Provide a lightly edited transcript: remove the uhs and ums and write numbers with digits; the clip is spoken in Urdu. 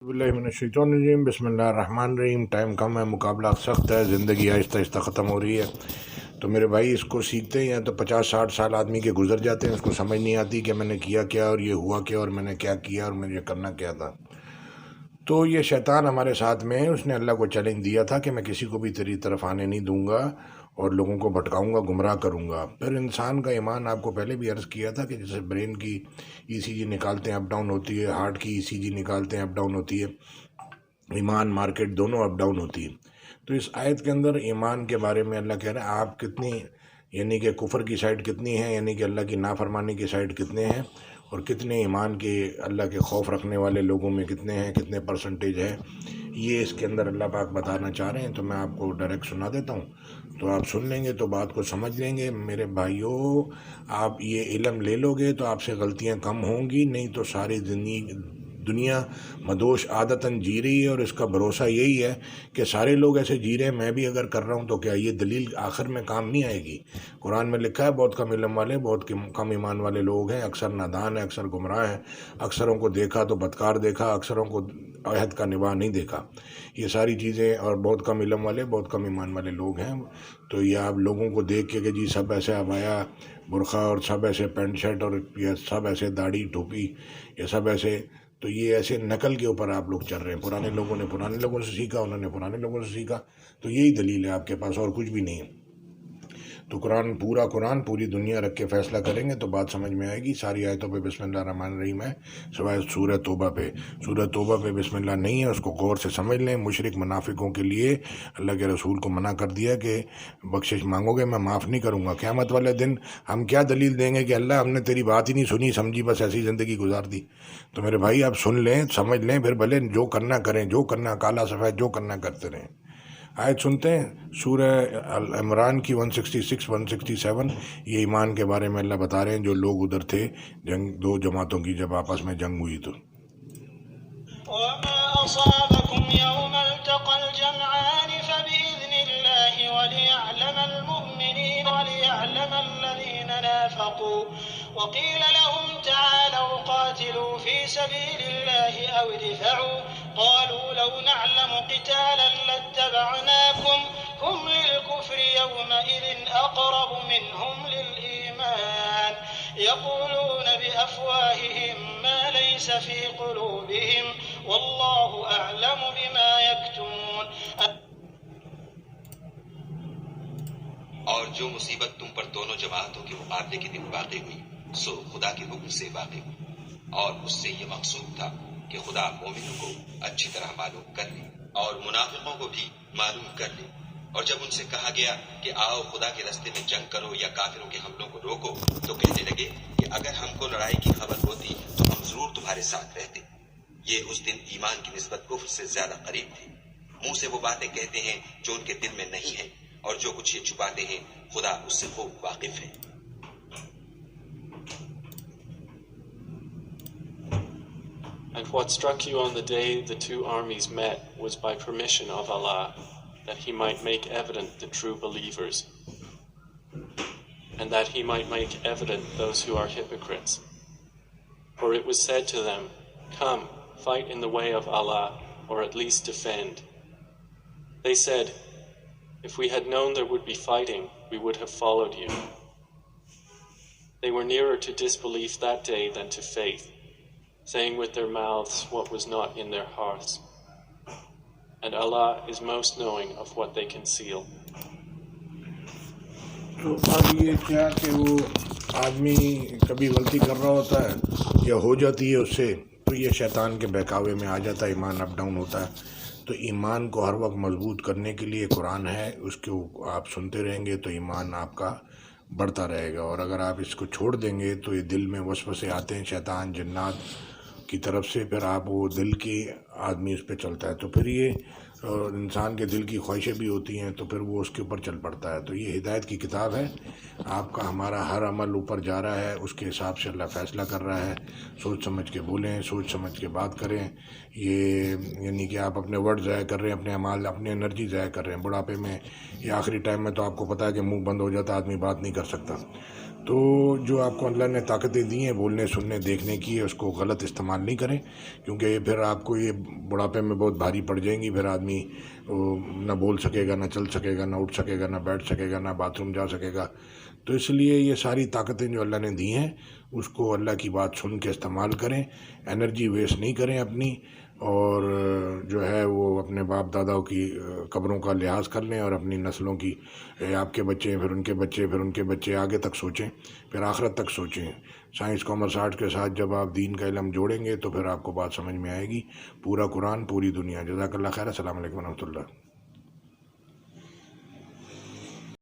باللہ من الشیطان الرجیم، بسم اللہ الرحمن الرحیم۔ ٹائم کم ہے، مقابلہ سخت ہے، زندگی آہستہ آہستہ ختم ہو رہی ہے۔ تو میرے بھائی اس کو سیکھتے ہیں تو 50-60 سال آدمی کے گزر جاتے ہیں، اس کو سمجھ نہیں آتی کہ میں نے کیا کیا اور یہ ہوا کیا اور میں نے کیا کیا اور مجھے کرنا کیا تھا۔ تو یہ شیطان ہمارے ساتھ میں ہے، اس نے اللہ کو چیلنج دیا تھا کہ میں کسی کو بھی تیری طرف آنے نہیں دوں گا اور لوگوں کو بھٹکاؤں گا، گمراہ کروں گا۔ پھر انسان کا ایمان، آپ کو پہلے بھی عرض کیا تھا کہ جیسے برین کی ای سی جی نکالتے ہیں اپ ڈاؤن ہوتی ہے، ہارٹ کی ای سی جی نکالتے ہیں اپ ڈاؤن ہوتی ہے، ایمان مارکیٹ دونوں اپ ڈاؤن ہوتی ہے۔ تو اس آیت کے اندر ایمان کے بارے میں اللہ کہہ رہا ہے آپ کتنی، یعنی کہ کفر کی سائڈ کتنی ہے، یعنی کہ اللہ کی نافرمانی کی سائڈ کتنے ہیں، اور کتنے ایمان کے اللہ کے خوف رکھنے والے لوگوں میں کتنے ہیں، کتنے پرسنٹیج ہے، یہ اس کے اندر اللہ پاک بتانا چاہ رہے ہیں۔ تو میں آپ کو ڈائریکٹ سنا دیتا ہوں، تو آپ سن لیں گے تو بات کو سمجھ لیں گے۔ میرے بھائیوں، آپ یہ علم لے لو گے تو آپ سے غلطیاں کم ہوں گی، نہیں تو ساری دنیا مدوش عادتاً جی رہی ہے، اور اس کا بھروسہ یہی ہے کہ سارے لوگ ایسے جی رہے ہیں، میں بھی اگر کر رہا ہوں تو کیا یہ دلیل آخر میں کام نہیں آئے گی؟ قرآن میں لکھا ہے بہت کم علم والے، بہت کم ایمان والے لوگ ہیں، اکثر نادان ہیں، اکثر گمراہ ہیں، اکثروں کو دیکھا تو بدکار دیکھا، اکثروں کو عہد کا نبھا نہیں دیکھا، یہ ساری چیزیں، اور بہت کم علم والے بہت کم ایمان والے لوگ ہیں۔ تو یہ آپ لوگوں کو دیکھ کے کہ جی سب ایسے عبایا برقع اور سب ایسے پینٹ شرٹ اور یہ سب ایسے داڑھی ٹوپی، یہ سب ایسے، تو یہ ایسے نقل کے اوپر آپ لوگ چل رہے ہیں۔ پرانے لوگوں نے پرانے لوگوں سے سیکھا، انہوں نے پرانے لوگوں سے سیکھا، تو یہی دلیل ہے آپ کے پاس، اور کچھ بھی نہیں ہے۔ تو قرآن پوری دنیا رکھ کے فیصلہ کریں گے تو بات سمجھ میں آئے گی۔ ساری آیتوں پہ بسم اللہ الرحمن الرحیم ہے، سوائے سورہ توبہ پہ۔ سورہ توبہ پہ بسم اللہ نہیں ہے، اس کو غور سے سمجھ لیں۔ مشرک منافقوں کے لیے اللہ کے رسول کو منع کر دیا کہ بخشش مانگو گے میں معاف نہیں کروں گا۔ قیامت والے دن ہم کیا دلیل دیں گے کہ اللہ ہم نے تیری بات ہی نہیں سنی، سمجھی، بس ایسی زندگی گزار دی؟ تو میرے بھائی آپ سن لیں، سمجھ لیں، پھر بھلے جو کرنا کریں، جو کرنا کالا سفید جو کرنا کرتے رہیں۔ آیت سنتے ہیں، سورہ عمران کی 166 167، یہ ایمان کے بارے میں اللہ بتا رہے ہیں جو لوگ ادھر تھے جنگ، دو جماعتوں کی جب آپس میں جنگ ہوئی تو وما أصابكم يوم التقى الجمعان فبإذن الله وليعلم المؤمنين وليعلم الذين نافقوا وقيل لهم تعالوا قاتلوا في سبيل الله أو ادفعوا قالوا لو نعلم قتالا لاتبعناكم هم للكفر يومئذ أقرب منهم للإيمان يقولون بأفواههم ما ليس في قلوبهم والله أعلم بما يكتمون۔ اور جو مصیبت تم پر دونوں جماعتوں کے مقابلے کے دن واقع ہوئی سو خدا کے حکم سے واقع ہوئی، اور اس سے یہ مقصود تھا کہ خدا مومنوں کو اچھی طرح معلوم کر لے اور منافقوں کو بھی معلوم کر لے۔ اور جب ان سے کہا گیا کہ آؤ خدا کے رستے میں جنگ کرو یا کافروں کے حملوں کو روکو، تو کہنے لگے کہ اگر ہم کو لڑائی کی خبر ہوتی تو ہم ضرور تمہارے ساتھ رہتے۔ یہ اس دن ایمان کی نسبت کفر سے زیادہ قریب تھی۔ منہ سے وہ باتیں کہتے ہیں جو ان کے دل میں نہیں ہیں، اور جو کچھ یہ چھپاتے ہیں خدا اس سے خوب واقف ہے۔ And what struck you on the day the two armies met was by permission of Allah, that He might make evident the true believers, and that He might make evident those who are hypocrites. For it was said to them, "Come, fight in the way of Allah, or at least defend." They said, "If we had known there would be fighting, we would have followed you." They were nearer to disbelief that day than to faith, saying with their mouths what was not in their hearts. And Allah is most knowing of what they conceal. تو اب یہ کیا کہ وہ آدمی کبھی غلطی کر رہا ہوتا ہے یا ہو جاتی ہے اس سے، تو یہ شیطان کے بہکاوے میں آ جاتا ہے، ایمان اپ ڈاؤن ہوتا ہے۔ تو ایمان کو ہر وقت مضبوط کرنے کے لیے قرآن ہے، اس کو آپ سنتے رہیں گے تو ایمان آپ کا بڑھتا رہے گا، اور اگر آپ اس کو چھوڑ دیں گے تو یہ دل میں وسوسے آتے ہیں شیطان جنات کی طرف سے، پھر آپ وہ دل کی آدمی اس پہ چلتا ہے، تو پھر یہ انسان کے دل کی خواہشیں بھی ہوتی ہیں تو پھر وہ اس کے اوپر چل پڑتا ہے۔ تو یہ ہدایت کی کتاب ہے، آپ کا ہمارا ہر عمل اوپر جا رہا ہے، اس کے حساب سے اللہ فیصلہ کر رہا ہے۔ سوچ سمجھ کے بولیں، سوچ سمجھ کے بات کریں، یہ یعنی کہ آپ اپنے ورڈ ضائع کر رہے ہیں، اپنے اعمال، اپنی انرجی ضائع کر رہے ہیں۔ بڑھاپے میں یا آخری ٹائم میں تو آپ کو پتہ ہے کہ منہ بند ہو جاتا، آدمی بات نہیں کر سکتا۔ تو جو آپ کو اللہ نے طاقتیں دی ہیں بولنے سننے دیکھنے کی، اس کو غلط استعمال نہیں کریں، کیونکہ یہ پھر آپ کو یہ بڑھاپے میں بہت بھاری پڑ جائیں گی، پھر آدمی نہ بول سکے گا، نہ چل سکے گا، نہ اٹھ سکے گا، نہ بیٹھ سکے گا، نہ باتھ روم جا سکے گا۔ تو اس لیے یہ ساری طاقتیں جو اللہ نے دی ہیں اس کو اللہ کی بات سن کے استعمال کریں، انرجی ویسٹ نہیں کریں اپنی، اور جو ہے وہ اپنے باپ داداؤں کی قبروں کا لحاظ کر لیں، اور اپنی نسلوں کی، آپ کے بچے پھر ان کے بچے پھر ان کے بچے، آگے تک سوچیں، پھر آخرت تک سوچیں۔ سائنس کامرس آرٹ کے ساتھ جب آپ دین کا علم جوڑیں گے تو پھر آپ کو بات سمجھ میں آئے گی، پورا قرآن پوری دنیا۔ جزاک اللہ خیر، السلام علیکم ورحمۃ اللہ۔